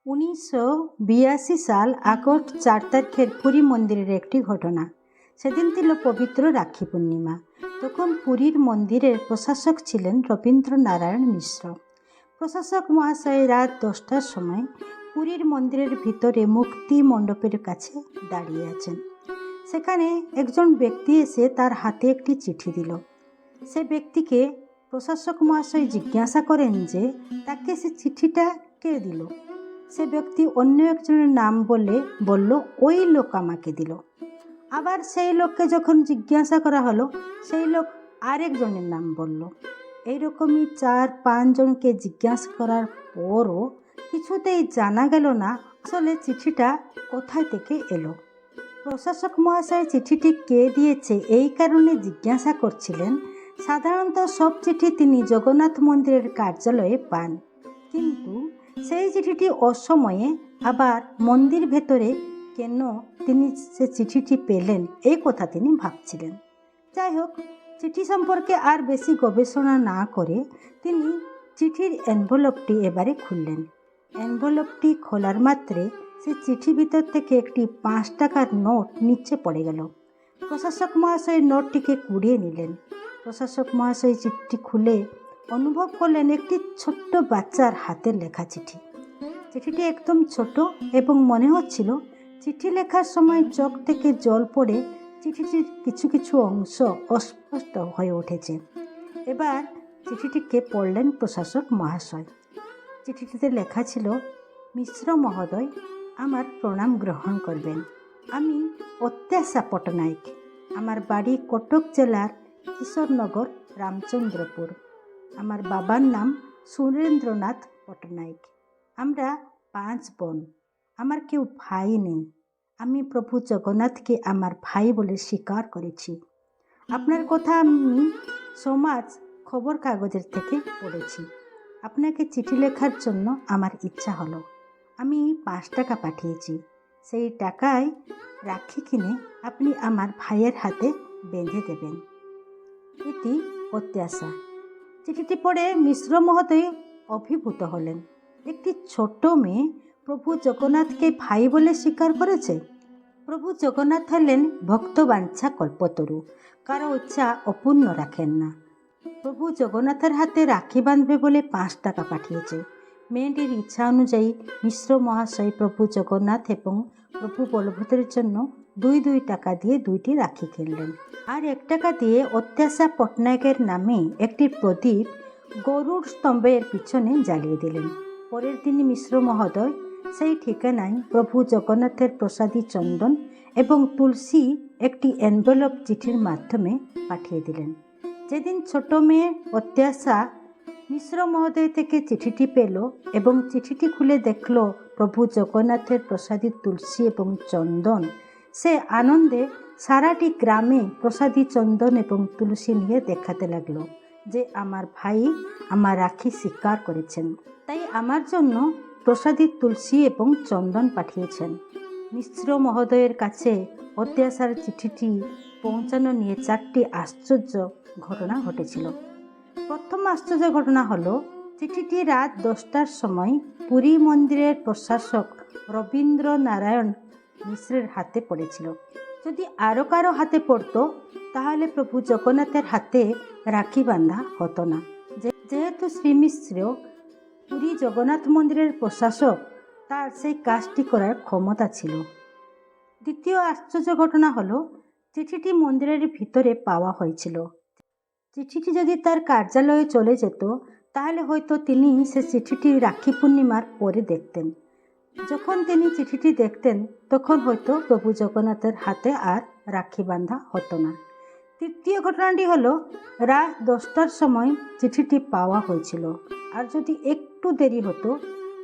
1982 সাল আগস্ট 4 তারিখের পুরী মন্দিরের একটি ঘটনা। সেদিন ছিল পবিত্র রাখি পূর্ণিমা। তখন পুরীর মন্দিরের প্রশাসক ছিলেন রবীন্দ্রনারায়ণ মিশ্র। প্রশাসক মহাশয় রাত 10টার সময় পুরীর মন্দিরের ভিতরে মুক্তি মণ্ডপের কাছে দাঁড়িয়ে আছেন। সেখানে একজন ব্যক্তি এসে তার হাতে একটি চিঠি দিল। সে ব্যক্তিকে প্রশাসক মহাশয় জিজ্ঞাসা করেন যে তাকে সে চিঠিটা কে দিল। সে ব্যক্তি অন্য একজনের নাম বলল ওই লোক আমাকে দিল। আবার সেই লোককে যখন জিজ্ঞাসা করা হলো, সেই লোক আরেকজনের নাম বলল। এইরকমই 4-5 জনকে জিজ্ঞাসা করার পরও কিছুতেই জানা গেল না আসলে চিঠিটা কোথায় থেকে এলো। প্রশাসক মহাশয় চিঠিটি কে দিয়েছে এই কারণে জিজ্ঞাসা করছিলেন। সাধারণত সব চিঠি তিনি জগন্নাথ মন্দিরের কার্যালয়ে পান, কিন্তু সেই চিঠিটি অসময়ে আবার মন্দির ভেতরে কেন তিনি সে চিঠিটি পেলেন এই কথা তিনি ভাবছিলেন। যাই হোক, চিঠি সম্পর্কে আর বেশি গবেষণা না করে তিনি চিঠির এনভেলপটি এবারে খুললেন। এনভেলপটি খোলার মাত্রে সে চিঠি ভিতর থেকে একটি 5 টাকার নোট নিচে পড়ে গেল। প্রশাসক মহাশয় নোটটিকে কুড়িয়ে নিলেন। প্রশাসক মহাশয় চিঠিটি খুলে অনুভব করলেন একটি ছোট্ট বাচ্চার হাতের লেখা চিঠি। চিঠিটি একদম ছোট এবং মনে হচ্ছিল চিঠি লেখার সময় চোখ থেকে জল পড়ে চিঠিটির কিছু কিছু অংশ অস্পষ্ট হয়ে উঠেছে। এবার চিঠিটিকে পড়লেন প্রশাসক মহাশয়। চিঠিটিতে লেখা ছিল, মিশ্র মহোদয়, আমার প্রণাম গ্রহণ করবেন। আমি অত্যাশা পটনায়ক। আমার বাড়ি কটক জেলার কিশোরনগর রামচন্দ্রপুর। আমার বাবার নাম সুরেন্দ্রনাথ পটনায়ক। আমরা 5 বোন। আমার কেউ ভাই নেই। আমি প্রভু জগন্নাথকে আমার ভাই বলে স্বীকার করেছি। আপনার কথা আমি সমাজ খবর কাগজের থেকে পড়েছি। আপনাকে চিঠি লেখার জন্য আমার ইচ্ছা হলো। আমি 5 টাকা পাঠিয়েছি। সেই টাকায় রাখি কিনে আপনি আমার ভাইয়ের হাতে বেঁধে দেবেন। এটি অত্যাশা। চিঠিটি পড়ে মিশ্র মহোদয় অভিভূত হলেন। একটি ছোট মেয়ে প্রভু জগন্নাথকে ভাই বলে স্বীকার করেছে। প্রভু জগন্নাথ হলেন ভক্তবাঞ্ছা কল্পতরু, কারো ইচ্ছা অপূর্ণ রাখেন না। প্রভু জগন্নাথের হাতে রাখি বাঁধবে বলে 5 টাকা পাঠিয়েছে। মেয়েটির ইচ্ছা অনুযায়ী মিশ্র মহাশয় প্রভু জগন্নাথ এবং প্রভু বলভদ্রের জন্য 2 টাকা দিয়ে 2টি রাখি কিনলেন। আর 1 টাকা দিয়ে অত্যাশা পটনায়কের নামে একটি প্রদীপ গরুড় স্তম্ভের পিছনে জ্বালিয়ে দিলেন। পরের দিনই মিশ্র মহোদয় সেই ঠিকানায় প্রভু জগন্নাথের প্রসাদী চন্দন এবং তুলসী একটি এনভেলপ চিঠির মাধ্যমে পাঠিয়ে দিলেন। যেদিন ছোট মেয়ে অত্যাশা মিশ্র মহোদয় থেকে চিঠিটি পেল এবং চিঠিটি খুলে দেখল প্রভু জগন্নাথের প্রসাদী তুলসী এবং চন্দন, সে আনন্দে সারাটি গ্রামে প্রসাদী চন্দন এবং তুলসী নিয়ে দেখাতে লাগলো যে আমার ভাই আমার রাখি স্বীকার করেছেন, তাই আমার জন্য প্রসাদী তুলসী এবং চন্দন পাঠিয়েছেন। মিশ্র মহোদয়ের কাছে অত্যাশার চিঠিটি পৌঁছানো নিয়ে 4টি আশ্চর্য ঘটনা ঘটেছিল। প্রথম আশ্চর্য ঘটনা হলো, চিঠিটি রাত 10টার সময় পুরী মন্দিরের প্রশাসক রবীন্দ্রনারায়ণ মিশ্রের হাতে পড়েছিল। যদি আরও কারো হাতে পড়তো তাহলে প্রভু জগন্নাথের হাতে রাখি বাঁধা হতো না। যেহেতু শ্রী মিশ্র পুরী জগন্নাথ মন্দিরের প্রশাসক, তার সেই কাজটি করার ক্ষমতা ছিল। দ্বিতীয় আশ্চর্য ঘটনা হলো, চিঠিটি মন্দিরের ভিতরে পাওয়া হয়েছিল। চিঠিটি যদি তার কার্যালয়ে চলে যেত তাহলে হয়তো তিনি সে চিঠিটি রাখি পূর্ণিমার পরে দেখতেন। যখন তিনি চিঠিটি দেখতেন তখন হয়তো প্রভু জগন্নাথের হাতে আর রাখি বাঁধা হতো না। তৃতীয় ঘটনাটি হলো, রাত 10টার সময় চিঠিটি পাওয়া হয়েছিল, আর যদি একটু দেরি হতো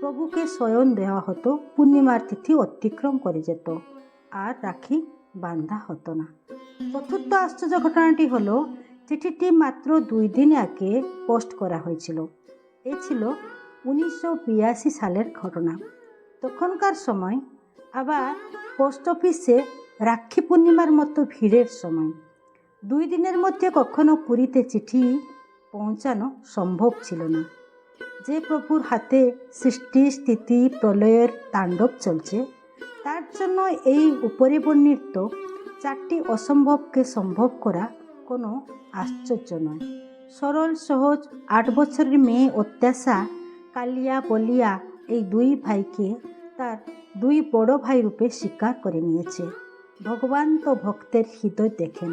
প্রভুকে শয়ন দেওয়া হতো, পূর্ণিমার তিথি অতিক্রম করে যেত আর রাখি বাঁধা হতো না। চতুর্থ আশ্চর্য ঘটনাটি হলো, চিঠিটি মাত্র 2 দিন আগে পোস্ট করা হয়েছিল। এ ছিল 1982 সালের ঘটনা। তখনকার সময় আবার পোস্ট অফিসে রাখি পূর্ণিমার মতো ভিড়ের সময়। 2 দিনের মধ্যে কখনো পুরীতে চিঠি পৌঁছানো সম্ভব ছিল না। যে প্রভুর হাতে সৃষ্টি স্থিতি প্রলয়ের তাণ্ডব চলছে, তার জন্য এই উপরে বর্ণিত 4টি অসম্ভবকে সম্ভব করা কোনো আশ্চর্য নয়। সরল সহজ 8 বছরের মেয়ে অত্যাশা কালিয়া বলিয়া এই 2 ভাইকে তার 2 বড় ভাই রূপে স্বীকার করে নিয়েছে। ভগবান তো ভক্তের হৃদয় দেখেন,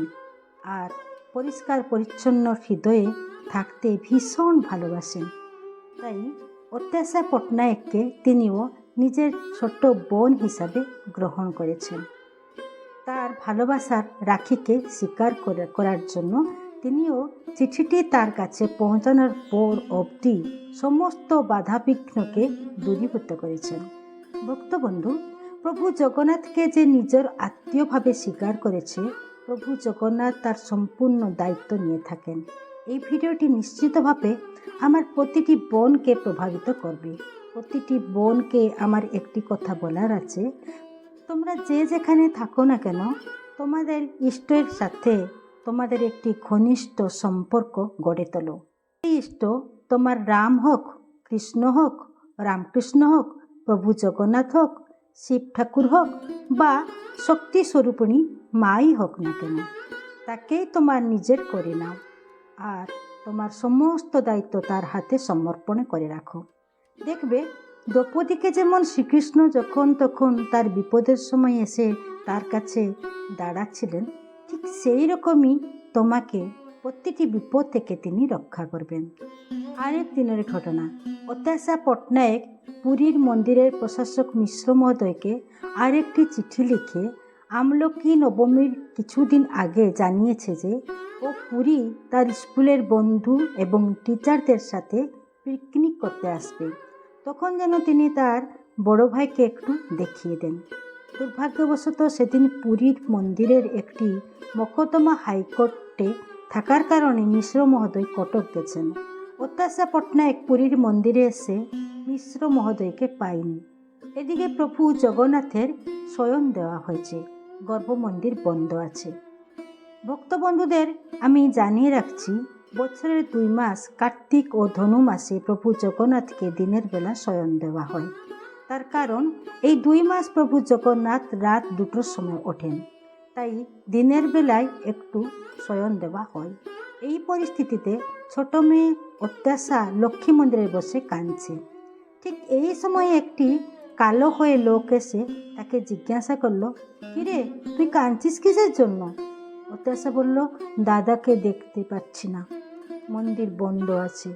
আর পরিষ্কার পরিচ্ছন্ন হৃদয়ে থাকতে ভীষণ ভালোবাসেন। তাই অত্যাশা পটনায়ককে তিনিও নিজের ছোট্ট বোন হিসাবে গ্রহণ করেছেন। তার ভালোবাসার রাখিকে স্বীকার করার জন্য তিনিও চিঠিটি তার কাছে পৌঁছানোর পর অবধি সমস্ত বাধাবিঘ্নকে দূরীভূত করেছেন। ভক্তবন্ধু, প্রভু জগন্নাথকে যে নিজের আত্মীয়ভাবে স্বীকার করেছে, প্রভু জগন্নাথ তার সম্পূর্ণ দায়িত্ব নিয়ে থাকেন। এই ভিডিওটি নিশ্চিতভাবে আমার প্রতিটি বোনকে প্রভাবিত করবে। প্রতিটি বোনকে আমার একটি কথা বলার আছে, তোমরা যে যেখানে থাকো না কেন, তোমাদের ইষ্টের সাথে তোমাদের একটি ঘনিষ্ঠ সম্পর্ক গড়ে তোলো। এই ইষ্ট তোমার রাম হোক, কৃষ্ণ হোক, রামকৃষ্ণ হোক, প্রভু জগন্নাথ হোক, শিব ঠাকুর হোক বা শক্তি স্বরূপিণী মাই হোক না কেন, তাকেই তোমার নিজের করে নাও আর তোমার সমস্ত দায়িত্ব তার হাতে সমর্পণ করে রাখো। দেখবে দ্রৌপদীকে যেমন শ্রীকৃষ্ণ যখন তখন তার বিপদের সময় এসে তার কাছে দাঁড়াচ্ছিলেন, ঠিক সেই রকমই তোমাকে প্রতিটি বিপদ থেকে তিনি রক্ষা করবেন। আরেক দিনের ঘটনা, অত্যাশা পটনায়ক পুরীর মন্দিরের প্রশাসক মিশ্র মহোদয়কে আরেকটি চিঠি লিখে আমলকি নবমীর কিছুদিন আগে জানিয়েছে যে ও পুরী তার স্কুলের বন্ধু এবং টিচারদের সাথে পিকনিক করতে আসবে। তখন যেন তিনি তার বড় ভাইকে একটু দেখিয়ে দেন। দুর্ভাগ্যবশত সেদিন পুরীর মন্দিরের একটি মকদ্দমা হাইকোর্টে থাকার কারণে মিশ্র মহোদয় কটক গেছেন। অত্যাশা পটনায়ক পুরীর মন্দিরে এসে মিশ্র মহোদয়কে পায়নি। এদিকে প্রভু জগন্নাথের শয়ন দেওয়া হয়েছে, গর্ভমন্দির বন্ধ আছে। ভক্তবন্ধুদের আমি জানিয়ে রাখছি, বছরের 2 মাস কার্তিক ও ধনু মাসে প্রভু জগন্নাথকে দিনের বেলা শয়ন দেওয়া হয়। তার কারণ এই 2 মাস প্রভু জগন্নাথ রাত 2টোর সময় ওঠেন, তাই দিনের বেলায় একটু শয়ন দেওয়া হয়। এই পরিস্থিতিতে ছোট মেয়ে অত্যাশা লক্ষ্মী মন্দিরে বসে কাঁদছে। ঠিক এই সময় একটি কালো হয়ে লোক এসে তাকে জিজ্ঞাসা করলো, কিরে তুই কাঁদছিস কিসের জন্য? অত্যাশা বলল, দাদাকে দেখতে পাচ্ছি না, মন্দির বন্ধ আছে।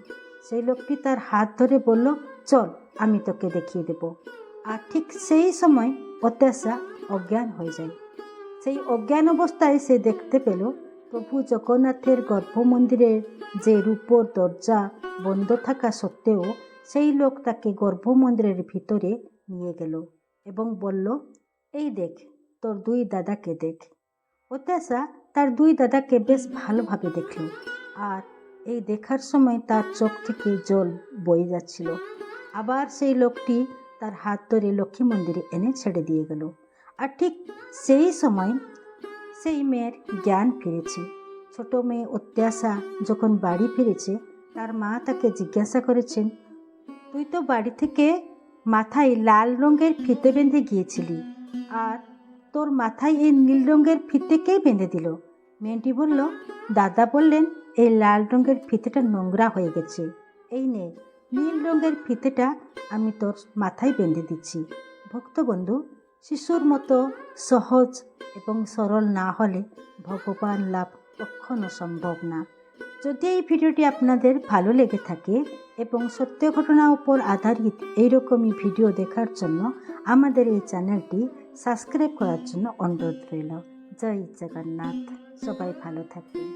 সেই লোকটি তার হাত ধরে বলল, চল আমি তোকে দেখিয়ে দেব। আর ঠিক সেই সময় অত্যাশা অজ্ঞান হয়ে যায়। সেই অজ্ঞান অবস্থায় সে দেখতে পেল প্রভু জগন্নাথের গর্ভমন্দিরের যে রূপোর দরজা বন্ধ থাকা সত্ত্বেও সেই লোক তাকে গর্ভমন্দিরের ভিতরে নিয়ে গেল এবং বলল, এই দেখ তোর 2 দাদাকে দেখ। অত্যাশা তার 2 দাদাকে বেশ ভালোভাবে দেখল, আর এই দেখার সময় তার চোখ থেকে জল বয়ে যাচ্ছিল। আবার সেই লোকটি তার হাত ধরে লক্ষ্মী মন্দিরে এনে ছেড়ে দিয়ে গেল। আর ঠিক সেই সময় সেই মেয়ের জ্ঞান ফিরেছে। ছোট মেয়ে অত্যাশা যখন বাড়ি ফিরেছে, তার মা তাকে জিজ্ঞাসা করেছেন, তুই তো বাড়ি থেকে মাথায় লাল রঙের ফিতে বেঁধে গিয়েছিলি, আর তোর মাথায় এই নীল রঙের ফিতে কে বেঁধে দিল? মেয়েটি বলল, দাদা বললেন এই লাল রঙের ফিতেটা নোংরা হয়ে গেছে, এই নে নীল রঙের ফিতেটা আমি তোর মাথায় বেঁধে দিচ্ছি। ভক্তবন্ধু, শিশুর মতো সহজ এবং সরল না হলে ভগবান লাভ কখনো সম্ভব না। যদি এই ভিডিওটি আপনাদের ভালো লেগে থাকে এবং সত্য ঘটনার উপর আধারিত এইরকমই ভিডিও দেখার জন্য আমাদের এই চ্যানেলটি সাবস্ক্রাইব করার জন্য অনুরোধ রইল। জয় জগন্নাথ, সবাই ভালো থাকবেন।